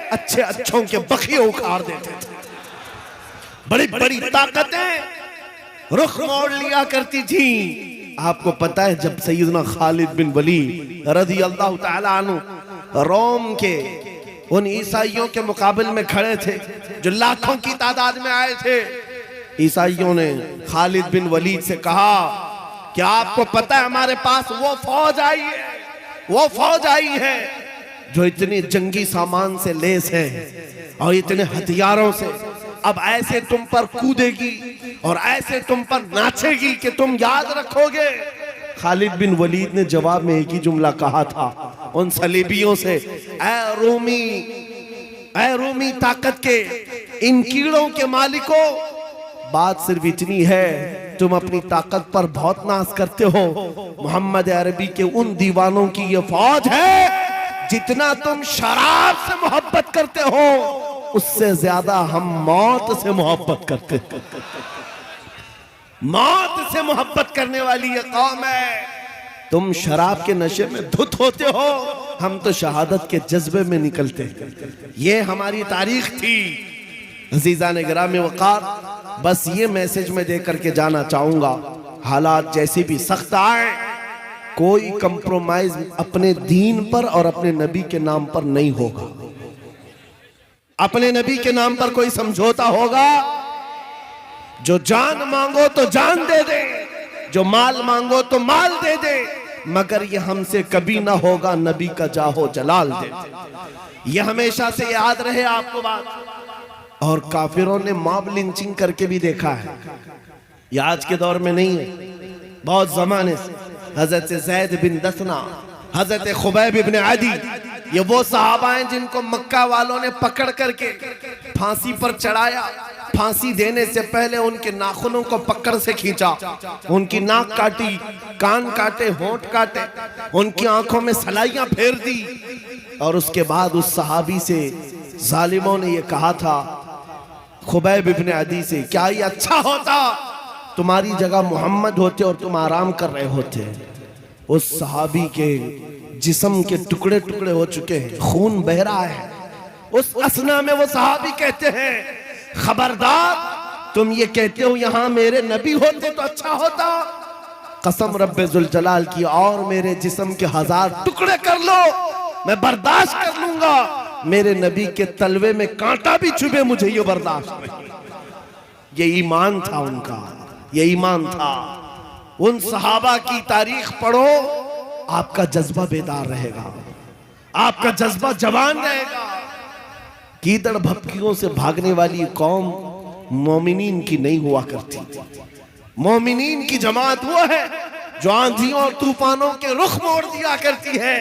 अच्छे अच्छों के बखिए उखाड़ देते थे। बड़ी बड़ी ताकतें रुख मोड़ लिया करती थी। आपको पता है, जब सैयदना खालिद बिन वलीद रज़ी अल्लाह तआला अन्हु रोम के उन ईसाइयों के मुकाबले में खड़े थे जो लाखों की तादाद में आए थे, ईसाइयों ने खालिद बिन वलीद से कहा कि आपको पता है हमारे पास वो फौज आई है जो इतने जंगी सामान से लेस है और इतने हथियारों से, अब ऐसे तुम पर कूदेगी और ऐसे तुम पर नाचेगी कि तुम याद रखोगे। खालिद बिन वलीद ने जवाब में एक ही जुमला कहा था उन सलीबियों से, ऐ रूमी ताकत के इन कीड़ों के मालिकों, बात सिर्फ इतनी है, तुम अपनी ताकत पर बहुत नाज करते हो। मोहम्मद अरबी के उन दीवानों की ये फौज है, जितना तुम शराब से मोहब्बत करते हो उससे ज्यादा हम मौत से मोहब्बत करते हैं। मौत से मोहब्बत करने वाली ये कौम है। तुम शराब के नशे में धुत होते हो, हम तो शहादत के जज्बे में निकलते हैं। ये हमारी तारीख थी। अजीज़ान गिरामी वक़ार, बस ये मैसेज मैं दे करके जाना चाहूंगा, हालात जैसी भी सख्त आए, कोई कंप्रोमाइज अपने दीन पर और अपने नबी के नाम पर नहीं होगा। अपने नबी के नाम पर कोई समझौता होगा, जो जान मांगो तो जान दे दे, जो माल मांगो तो माल दे दे, मगर ये हमसे कभी ना होगा नबी का जाहो जलाल दे दे। ये हमेशा से याद रहे आपको बात। और काफिरों ने मॉब लिंचिंग करके भी देखा है, ये आज के दौर में नहीं है, बहुत जमाने से। हजरत ज़ैद बिन दसना, हजरत खुबैब इब्न अदी, ये वो सहाबा हैं जिनको मक्का वालों ने पकड़ करके फांसी पर चढ़ाया। फांसी देने से पहले उनके नाखूनों को पकड़ से खींचा, उनकी नाक काटी, कान काटे, होंठ काटे, उनकी आंखों में सलाइयां फेर दी। और उसके बाद उस सहाबी से जालिमों ने ये कहा था, खुबैब इब्न अदी से, क्या ये अच्छा होता तुम्हारी जगह मोहम्मद होते और तुम आराम कर रहे होते। उस सहाबी के जिस्म के टुकड़े टुकड़े हो चुके हैं, खून बह रहा है। उस असना में वो सहाबी कहते हैं, खबरदार, तुम ये कहते हो यहाँ मेरे नबी होते तो अच्छा होता, कसम रब्बे जुल जलाल की, और मेरे जिस्म के 1000 टुकड़े कर लो, मैं बर्दाश्त कर लूंगा, मेरे नबी के तलवे में कांटा भी चुभे मुझे ये बर्दाश्त नहीं। ये ईमान था उनका, ये ईमान था। उन सहाबा की तारीख पढ़ो, आपका जज्बा बेदार रहेगा, आपका जज्बा जवान रहेगा। कीदड़ भपकियों से भागने वाली कौम मोमिनीन की नहीं हुआ करती। मोमिनीन की जमात वो है जो आंधियों और तूफानों के रुख मोड़ दिया करती है।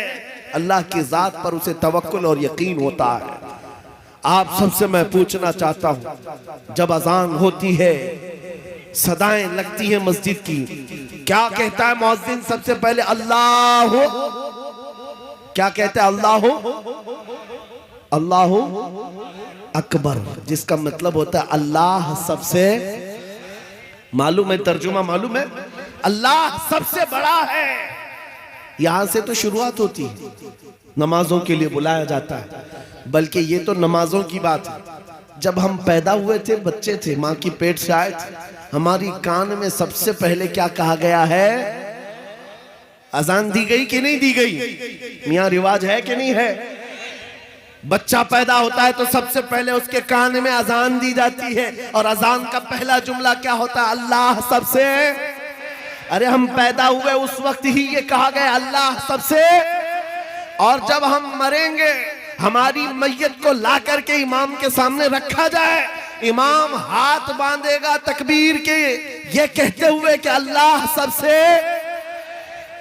अल्लाह की जात पर उसे तवक्कुल और यकीन होता है। आप सबसे मैं पूछना चाहता हूं, जब अजान होती है, सदाएं लगती हैं मस्जिद की, क्या कहता है मुअज्जिन सबसे पहले? अल्लाह हो। क्या कहता है? अल्लाह हो, अल्लाह अकबर, जिसका मतलब होता है अल्लाह सबसे, मालूम है तर्जुमा मालूम है? अल्लाह सबसे बड़ा है। यहां से तो शुरुआत होती है, नमाजों के लिए बुलाया जाता है। बल्कि ये तो नमाजों की बात है। जब हम पैदा हुए थे, बच्चे थे, माँ की पेट से आए थे, हमारी कान में सबसे पहले क्या कहा गया है? अजान दी गई कि नहीं दी गई? मियां रिवाज है कि नहीं है? बच्चा पैदा होता है तो सबसे पहले उसके कान में अजान दी जाती है, और अजान का पहला जुमला क्या होता है? अल्लाह सबसे। अरे हम पैदा हुए उस वक्त ही ये कहा गया अल्लाह सबसे। और जब हम मरेंगे, हमारी मैयत को ला करके इमाम के सामने रखा जाए, इमाम हाथ बांधेगा तकबीर के, ये कहते हुए कि अल्लाह सबसे।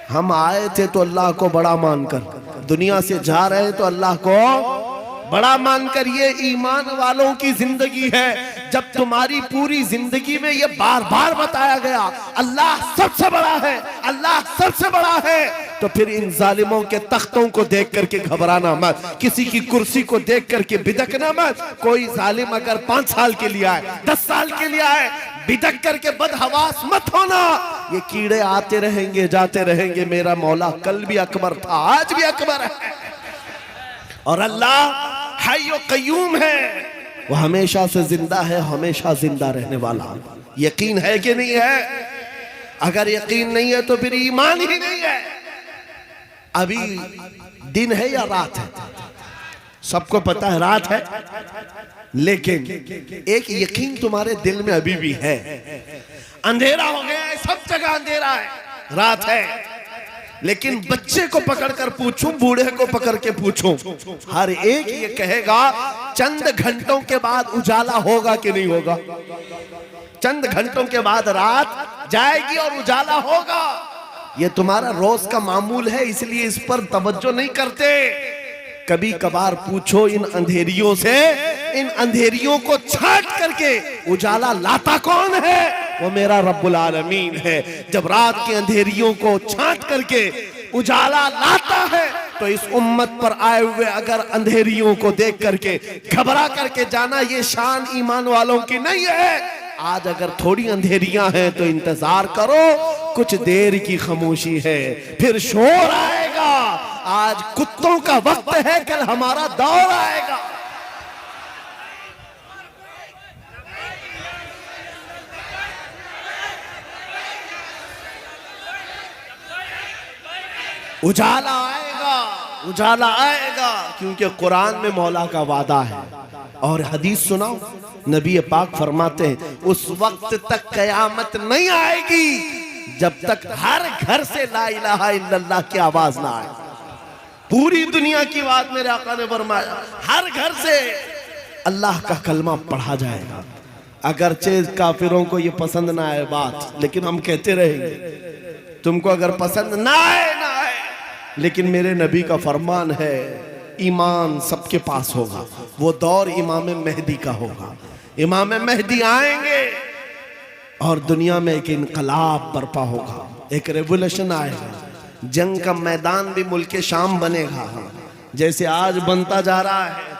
हम आए थे तो अल्लाह को बड़ा मानकर, दुनिया से जा रहे तो अल्लाह को बड़ा मानकर। ये ईमान वालों की जिंदगी है। जब तुम्हारी पूरी जिंदगी में ये बार बार बताया गया अल्लाह सबसे बड़ा है, अल्लाह सबसे बड़ा है, तो फिर इन जालिमों के तख्तों को देख करके घबराना मत, किसी की कुर्सी को देख करके बिदकना मत। कोई जालिम अगर 5 साल के लिए आए, 10 साल के लिए आए, बिदक करके बदहवास मत होना। ये कीड़े आते रहेंगे, जाते रहेंगे। मेरा मौला कल भी अकबर था, आज भी अकबर है, और अल्लाह हय्यो कय्यूम है। वो हमेशा से जिंदा है, हमेशा जिंदा रहने वाला। यकीन है कि नहीं है? अगर यकीन नहीं है तो फिर ईमान ही नहीं है। अभी दिन है या रात है? सबको पता है रात है, लेकिन एक यकीन तुम्हारे दिल में अभी भी है। अंधेरा हो गया है, सब जगह अंधेरा है, रात है। लेकिन बच्चे को पकड़कर पूछूं, बूढ़े को पकड़ के पूछूं, हर एक ये कहेगा चंद घंटों के बाद उजाला होगा कि नहीं होगा? चंद घंटों के बाद रात जाएगी और उजाला होगा। ये तुम्हारा रोज का मामूल है, इसलिए इस पर तवज्जो नहीं करते। कभी कभार पूछो इन अंधेरियों से, इन अंधेरियों को छाट करके उजाला लाता कौन है? वो मेरा रब्बुल आलमीन है। जब रात की अंधेरियों को छाट करके उजाला लाता है, तो इस उम्मत पर आए हुए अगर अंधेरियों को देख करके घबरा करके जाना, ये शान ईमान वालों की नहीं है। आज अगर थोड़ी अंधेरियां हैं तो इंतजार करो, कुछ देर की खामोशी है, फिर शोर आएगा। आज कुत्तों का वक्त है, कल हमारा दौर आएगा। उजाला आएगा, उजाला आएगा, क्योंकि कुरान में मौला का वादा है। और हदीस सुनाओ, नबी पाक फरमाते हैं उस वक्त तक कयामत नहीं आएगी जब तक हर घर से ला इलाहा इल्लल्लाह की आवाज ना आए। पूरी दुनिया की बात मेरे आका ने फरमाया, हर घर से अल्लाह का कलमा पढ़ा जाएगा। अगरचे काफिरों को ये पसंद ना आए बात, लेकिन हम कहते रहेंगे। तुमको अगर पसंद ना आए ना आए, लेकिन मेरे नबी का फरमान है ईमान सबके पास होगा। वो दौर इमाम मेहदी का होगा। इमाम मेहदी आएंगे और दुनिया में एक इनकलाब बर्पा होगा, एक रेवोल्यूशन आएगा। जंग का मैदान भी मुल्क शाम बनेगा, जैसे आज बनता जा रहा है।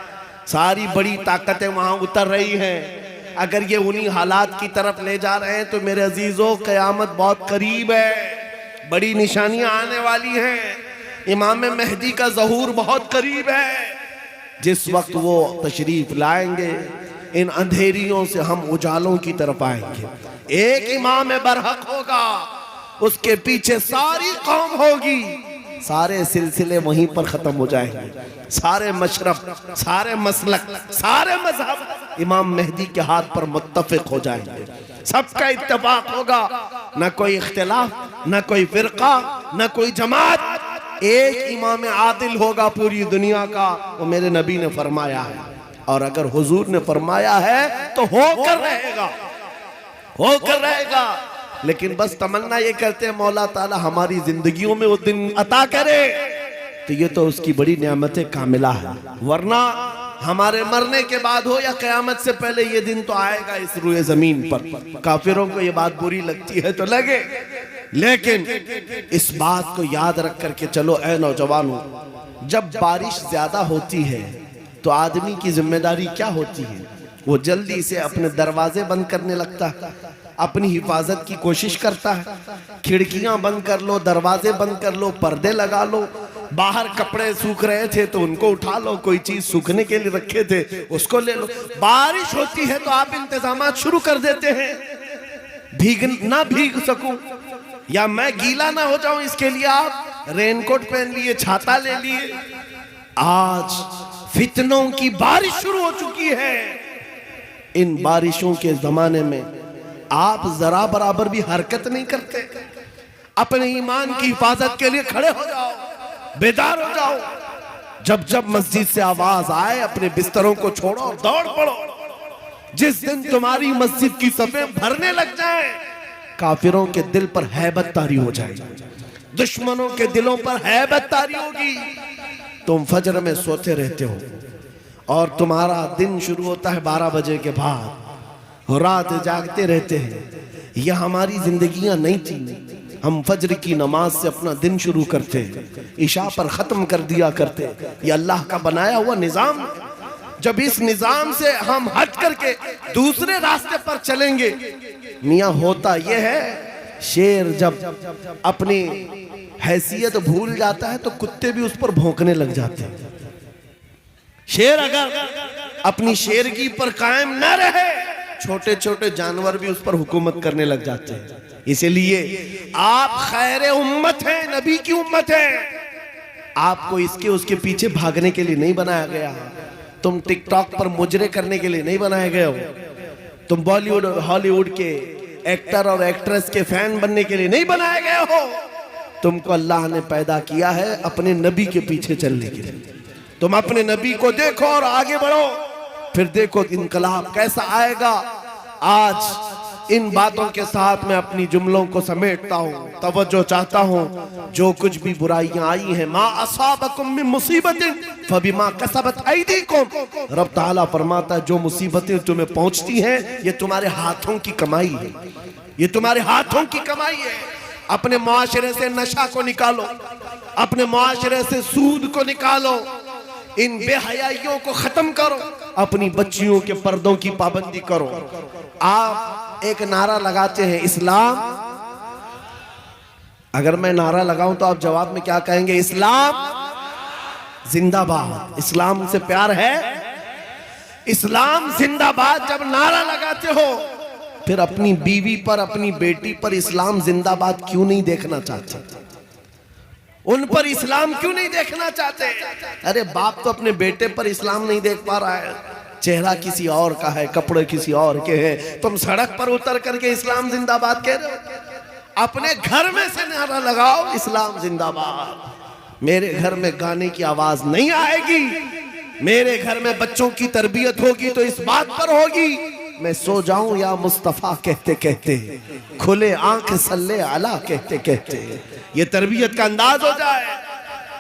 सारी बड़ी ताकतें वहां उतर रही हैं। अगर ये उन्हीं हालात की तरफ ले जा रहे हैं तो मेरे अजीजों, क़यामत बहुत करीब है, बड़ी निशानियां आने वाली हैं। इमाम मेहदी का ज़हूर बहुत करीब है। जिस वक्त वो तशरीफ लाएंगे, इन अंधेरियों से हम उजालों की तरफ आएंगे। एक इमाम बरहक होगा, उसके पीछे सारी कौम होगी। सारे सिलसिले वहीं पर खत्म हो जाएंगे। सारे मशरब, सारे मसलक, सारे मजहब इमाम मेहदी के हाथ पर मुत्तफिक हो जाएंगे। सबका इत्तेफाक होगा, न कोई इख्तिलाफ, न कोई फिरका, न कोई जमात। एक इमाम आदिल होगा पूरी दुनिया का, वो मेरे नबी ने फरमाया है। और अगर हुजूर ने फरमाया है तो होकर रहेगा, होकर रहेगा। लेकिन बस तमन्ना ये करते हैं मौला ताला हमारी जिंदगियों में वो दिन अता करे, तो ये तो उसकी बड़ी नेमत कामिला है। वरना हमारे मरने के बाद हो या कयामत से पहले ये दिन तो आएगा इस रुए जमीन पर। काफिरों को ये बात बुरी लगती है तो लगे, लेकिन इस बात को याद रख करके चलो ऐ नौजवानों, जब बारिश ज्यादा होती है तो आदमी की जिम्मेदारी क्या होती है? वो जल्दी से अपने दरवाजे बंद करने लगता है, अपनी हिफाजत की कोशिश करता है। खिड़कियां बंद कर लो, दरवाजे बंद कर लो, पर्दे लगा लो। बाहर कपड़े सूख रहे थे तो उनको उठा लो, कोई चीज सूखने के लिए रखे थे उसको ले लो। बारिश होती है तो आप इंतजामात शुरू कर देते हैं, ना भीग सकूं या मैं गीला ना हो जाऊं, इसके लिए आप रेनकोट पहन लिए, छाता ले लिए। आज फितनों की बारिश शुरू हो चुकी है। इन बारिशों के जमाने में आप जरा बराबर भी हरकत नहीं करते। अपने ईमान की हिफाजत के लिए खड़े हो जाओ, बेदार हो जाओ। जब जब मस्जिद से आवाज आए अपने बिस्तरों को छोड़ो और दौड़ पड़ो। जिस दिन तुम्हारी मस्जिद की सफें भरने लग जाए, काफिरों के दिल पर हैबत तारी हो जाएगी, दुश्मनों के दिलों पर हैबत तारी होगी। तुम फजर में सोते रहते हो और तुम्हारा दिन शुरू होता है 12 बजे के बाद, रात जागते रहते हैं। यह हमारी जिंदगियां नहीं थी। हम फजर की नमाज से अपना दिन शुरू करते, इशा पर खत्म कर दिया करते। ये अल्लाह का बनाया हुआ निजाम। जब इस निजाम से हम हट करके दूसरे रास्ते पर चलेंगे, मियां होता यह है, शेर जब अपनी हैसियत भूल जाता है तो कुत्ते भी उस पर भौंकने लग जाते हैं। शेर अगर अपनी शेरगी पर कायम न रहे, छोटे छोटे जानवर भी उस पर हुकूमत करने लग जाते हैं। इसलिए आप खैर उम्मत हैं, नबी की उम्मत है। आपको इसके उसके पीछे भागने के लिए नहीं बनाया गया। तुम टिकटॉक पर मुजरे करने के लिए नहीं बनाए गए हो। तुम बॉलीवुड और हॉलीवुड के एक्टर और एक्ट्रेस के फैन बनने के लिए नहीं बनाए गए हो। तुमको अल्लाह ने पैदा किया है अपने नबी के पीछे चलने के लिए। तुम अपने नबी को देखो और आगे बढ़ो, फिर देखो इनकलाब कैसा आएगा। आज इन बातों के साथ मैं अपनी जुमलों को समेटता हूँ, तवज्जो चाहता हूँ। जो कुछ भी बुराइयां आई हैं, मा असाबकुम मिन मुसीबतिन फबिमा कसबत ऐदीकुम, रब ताला फरमाता है जो मुसीबतें तुम्हें पहुंचती हैं ये तुम्हारे हाथों की कमाई है, ये तुम्हारे हाथों की कमाई है। अपने मुआशरे से नशा को निकालो, अपने मुआशरे से सूद को निकालो, इन बेहयाइयों को खत्म करो, अपनी बच्चियों के पर्दों की पाबंदी करो। आप एक नारा लगाते हैं इस्लाम, अगर मैं नारा लगाऊं तो आप जवाब में क्या कहेंगे? इस्लाम जिंदाबाद। इस्लाम से प्यार है, इस्लाम जिंदाबाद। जब नारा लगाते हो फिर अपनी बीवी पर, अपनी बेटी पर इस्लाम जिंदाबाद क्यों नहीं देखना चाहते? उन पर इस्लाम क्यों नहीं देखना चाहते? अरे बाप तो अपने बेटे पर इस्लाम नहीं देख पा रहा है, चेहरा किसी और का है, कपड़े किसी और के हैं। तुम सड़क पर उतर करके इस्लाम जिंदाबाद कह रहे हो। अपने घर में से नारा लगाओ इस्लाम जिंदाबाद। मेरे घर में गाने की आवाज नहीं आएगी, मेरे घर में बच्चों की तरबियत होगी तो इस बात पर होगी मैं सो जाऊं या मुस्तफा कहते कहते, खुले आंख सल्ले अला कहते कहते। ये तरबियत का अंदाज हो जाए।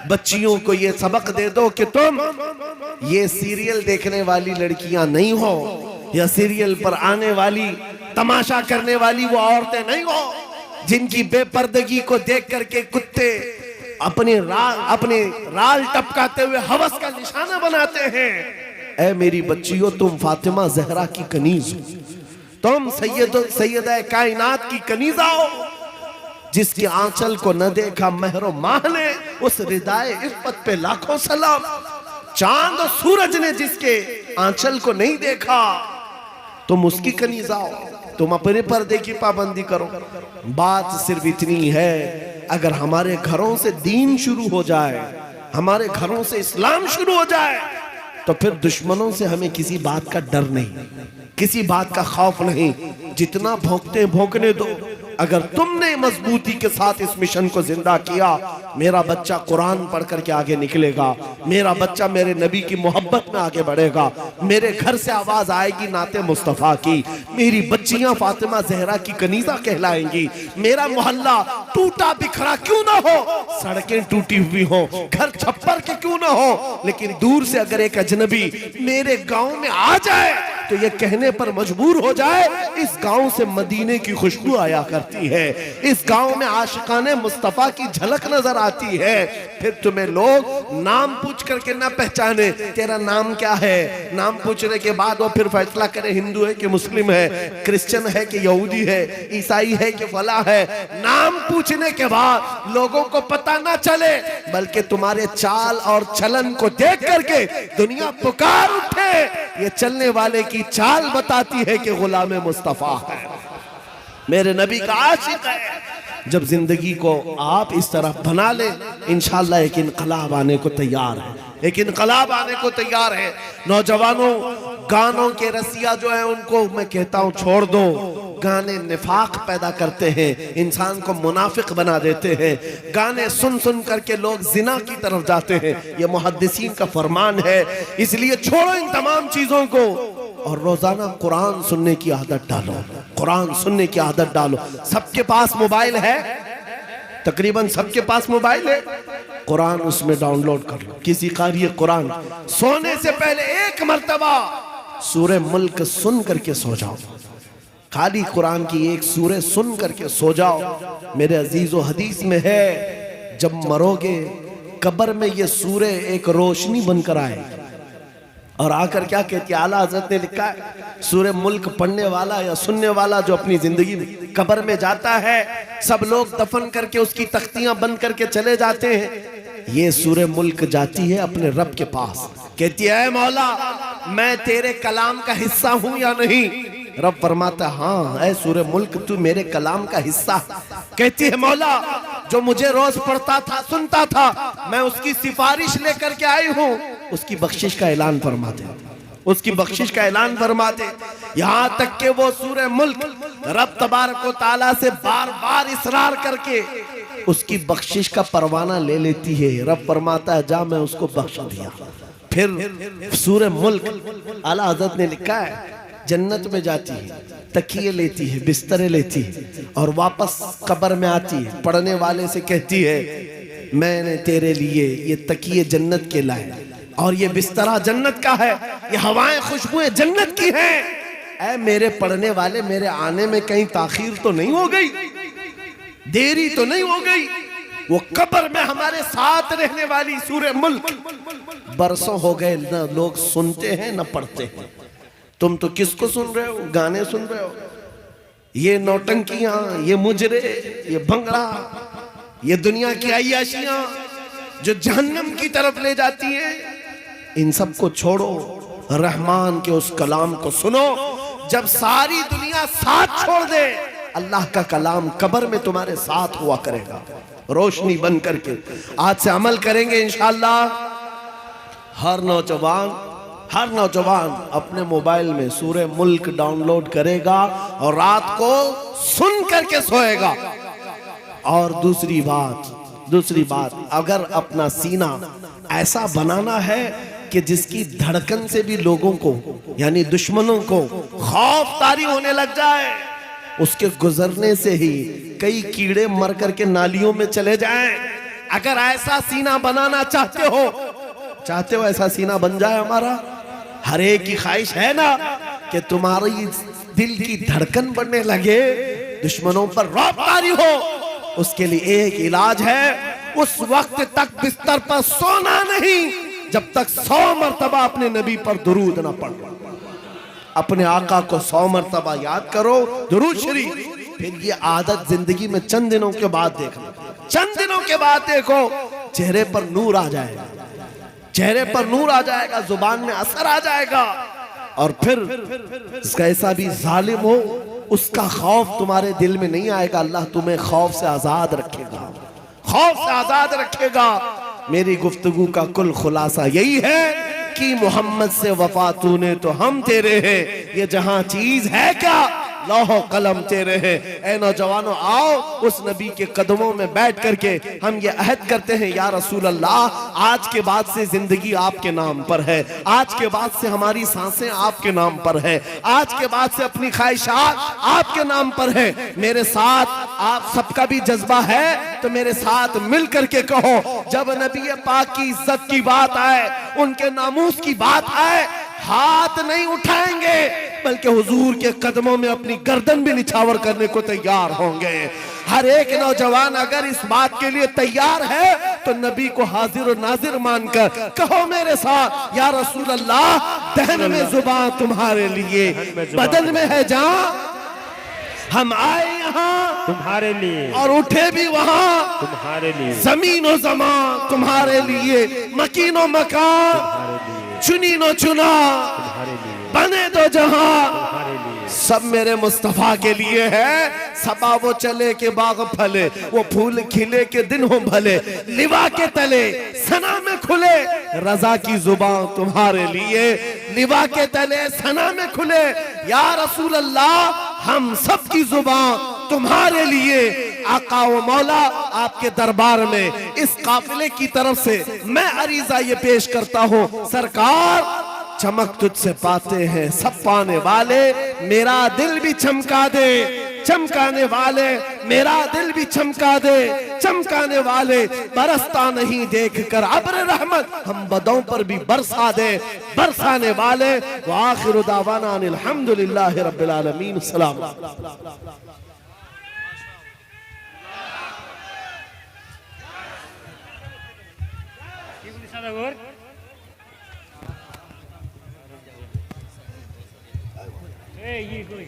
बच्चियों को ये सबक दे दो कि तुम ये सीरियल देखने वाली लड़कियां नहीं हो, या सीरियल पर आने वाली तमाशा करने वाली वो औरतें नहीं हो जिनकी बेपर्दगी को देख करके कुत्ते अपने राल टपकाते हुए हवस का निशाना बनाते हैं। ऐ मेरी बच्चियों, तुम फातिमा जहरा की कनीज हो, तुम सैयदा कायनात की कनीजा हो। जिसके आंचल को न देखा महरो माह ने, उस रिदाए इफ्फत पे लाखों सलाम। चांद और सूरज ने जिसके आंचल को नहीं देखा, तुम उसकी कनीजा हो। तुम अपने पर्दे की पाबंदी करो। बात सिर्फ इतनी है, अगर हमारे घरों से दीन शुरू हो जाए, हमारे घरों से इस्लाम शुरू हो जाए, तो फिर दुश्मनों से हमें किसी बात का डर नहीं, किसी बात का खौफ नहीं। जितना भोंकते भोंकने दो, अगर तुमने मजबूती के साथ इस मिशन को जिंदा किया, मेरा बच्चा कुरान पढ़ करके आगे निकलेगा, मेरा बच्चा मेरे नबी की मोहब्बत में आगे बढ़ेगा, मेरे घर से आवाज आएगी नाते मुस्तफा की, मेरी बच्चियां फातिमा जहरा की कनीजा कहलाएंगी, मेरा मोहल्ला टूटा बिखरा क्यों ना हो, सड़कें टूटी हुई हो, घर छप्पर के क्यों ना हो, लेकिन दूर से अगर एक अजनबी मेरे गांव में आ जाए तो ये कहने पर मजबूर हो जाए, इस गांव से मदीने की खुशबू आया करती है, इस गांव में आशिकाने मुस्तफा की झलक नजर आती है। फिर तुम्हें लोग नाम पूछ करके ना पहचाने, तेरा नाम क्या है, नाम पूछने के बाद वो फिर फैसला करे हिंदू है कि मुस्लिम है, क्रिश्चियन है कि यहूदी है, ईसाई है कि फला है। नाम पूछने के बाद लोगों को पता ना चले, बल्कि तुम्हारे चाल और चलन को देख करके दुनिया पुकार उठे, ये चलने वाले की चाल बताती है कि गुलाम मुस्तफा है, मेरे नबी का आशिक है। जब जिंदगी को आप इस तरह बना ले, इंशाअल्लाह एक इनकलाब आने को तैयार है, एक इनकलाब आने को तैयार है। नौजवानों, गानों के रसिया जो है उनको मैं कहता हूं छोड़ दो। गाने निफाक पैदा करते हैं, इंसान को मुनाफिक बना देते हैं। गाने सुन सुन करके लोग जिना की तरफ जाते हैं, ये मुहद्दिसीन का फरमान है। इसलिए छोड़ो इन तमाम चीजों को और रोजाना कुरान सुनने की आदत डालो, कुरान सुनने की आदत डालो। सबके पास मोबाइल है, तकरीबन सबके पास मोबाइल है, कुरान उसमें डाउनलोड कर लो। किसी कारी कुरान सोने से पहले एक मर्तबा सूरे मुल्क सुन करके सो जाओ, खाली कुरान की एक सूरे सुन करके सो जाओ। मेरे अजीजों, हदीस में है जब मरोगे कब्र में ये सूरे एक रोशनी बनकर आए और आकर क्या कहती है, आला हजरत ने लिखा है, सूरे मुल्क पढ़ने वाला या सुनने वाला जो अपनी जिंदगी में कब्र में जाता है, सब लोग दफन करके उसकी तख्तियां बंद करके चले जाते हैं, ये सूरे मुल्क जाती है अपने रब के पास, कहती है मौला मैं तेरे कलाम का हिस्सा हूं या नहीं। रब फरमाता हाँ ऐ सूरे मुल्क तू मेरे कलाम का हिस्सा। कहती है मौला जो मुझे रोज पढ़ता था, सुनता था, मैं उसकी सिफारिश लेकर के आई हूँ, उसकी बख्शिश का ऐलान फरमा दे, उसकी बख्शिश का ऐलान फरमा दे। यहाँ तक के वो सूरे मुल्क रब तबारक व तआला से बार बार इसरार करके उसकी बख्शिश का परवाना ले लेती है। रब फरमाता है जा मैं उसको बख्श दिया। फिर सूरे मुल्क आला हज़रत ने लिखा है जन्नत में जाती है, तकिए लेती है, बिस्तरे लेती है और वापस कब्र में आती है, पढ़ने वाले से कहती है मैंने तेरे लिए ये तकिए जन्नत के लाए और ये बिस्तरा जन्नत का है, ये हवाएं खुशबुएं जन्नत की हैं। ऐ मेरे पढ़ने वाले, मेरे आने में कहीं ताखीर तो नहीं हो गई, देरी तो नहीं हो गई। वो कब्र में हमारे साथ रहने वाली सूरे मुल्क बरसों हो गए न लोग सुनते हैं न पढ़ते हैं। तुम तो किसको सुन रहे हो? गाने सुन रहे हो, ये नौटंकियां, ये मुजरे, ये भंगड़ा, ये दुनिया की अय्याशियां जो जहन्नम की तरफ ले जाती हैं। इन सब को छोड़ो, रहमान के उस कलाम को सुनो। जब सारी दुनिया साथ छोड़ दे, अल्लाह का कलाम कब्र में तुम्हारे साथ हुआ करेगा, रोशनी बन करके। आज से अमल करेंगे इंशाअल्लाह। हर नौजवान अपने मोबाइल में सूरे मुल्क डाउनलोड करेगा और रात को सुन करके सोएगा। और दूसरी बात, अगर अपना सीना ऐसा बनाना है कि जिसकी धड़कन से भी लोगों को यानी दुश्मनों को खौफ तारी होने लग जाए, उसके गुजरने से ही कई कीड़े मर करके नालियों में चले जाएं। अगर ऐसा सीना बनाना चाहते हो ऐसा सीना बन जाए हमारा। हर एक की ख्वाहिश है ना कि तुम्हारी दिल की धड़कन बढ़ने लगे, दुश्मनों पर रौब तारी हो। उसके लिए एक इलाज है, उस वक्त तक बिस्तर पर सोना नहीं जब तक 100 मर्तबा अपने नबी पर दुरूद ना पढ़ो। अपने आका को 100 मर्तबा याद करो, दुरूद शरीफ। फिर ये आदत जिंदगी में चंद दिनों के बाद देखना, चंद दिनों के बाद देखो चेहरे पर नूर आ जाएगा, चेहरे पर नूर आ जाएगा, जुबान में असर आ जाएगा। और फिर कैसा भी जालिम हो उसका खौफ तुम्हारे दिल में नहीं आएगा। अल्लाह तुम्हें खौफ से आजाद रखेगा। खौफ से आजाद रखेगा। मेरी गुफ्तगू का कुल खुलासा यही है कि मोहम्मद से वफा तूने तो हम तेरे हैं, ये जहां चीज है क्या लौह कलम तेरे हैं। ऐ नौजवानों, आओ उस नबी के कदमों में बैठ करके हम ये अहद करते हैं, या रसूल अल्लाह, आज के बाद से जिंदगी आपके नाम पर है, आज के बाद से हमारी सांसें आपके नाम पर है, आज के बाद से अपनी ख्वाहिशात आपके नाम पर है। मेरे साथ आप सबका भी जज्बा है तो मेरे साथ मिल करके कहो, जब नबी पाक की इज्जत की बात आए, उनके नामूस की बात आए, हाथ नहीं उठाएंगे बल्कि हुजूर के कदमों में अपनी गर्दन भी निछावर करने को तैयार होंगे। हर एक नौजवान अगर इस बात के लिए तैयार है तो नबी को हाजिर और नाजिर मानकर कहो मेरे साथ, या रसूल अल्लाह, दहन में जुबान तुम्हारे लिए, बदन में है जान, हम आए यहाँ तुम्हारे लिए और उठे भी वहाँ तुम्हारे लिए, जमीन और जमान तुम्हारे लिए, मकीनो मकान चुनी नो चुना, बने दो जहां सब मेरे मुस्तफा के लिए है। सबा वो चले के बाग फले, वो फूल खिले के दिन हो भले, लिवा के तले सना में खुले, रजा की जुबान तुम्हारे लिए, लिवा के तले सना में खुले, या रसूल अल्लाह, हम सब की जुबान तुम्हारे लिए। आका व मौला, आपके दरबार में इस काफिले की तरफ से मैं अरीजा ये पेश करता हूँ, सरकार चमक तुझसे पाते हैं सब पाने वाले, मेरा दिल भी चमका दे, चमकाने वाले, मेरा दिल भी चमका दे, चमकाने वाले, बरसता नहीं देख कर अब्र रहमत, हम बदों पर भी बरसा दे, बरसाने वाले। व आखिरु दावाना अनिल हम्दुलिल्लाहि रब्बिल आलमीन। सलाम। ये कोई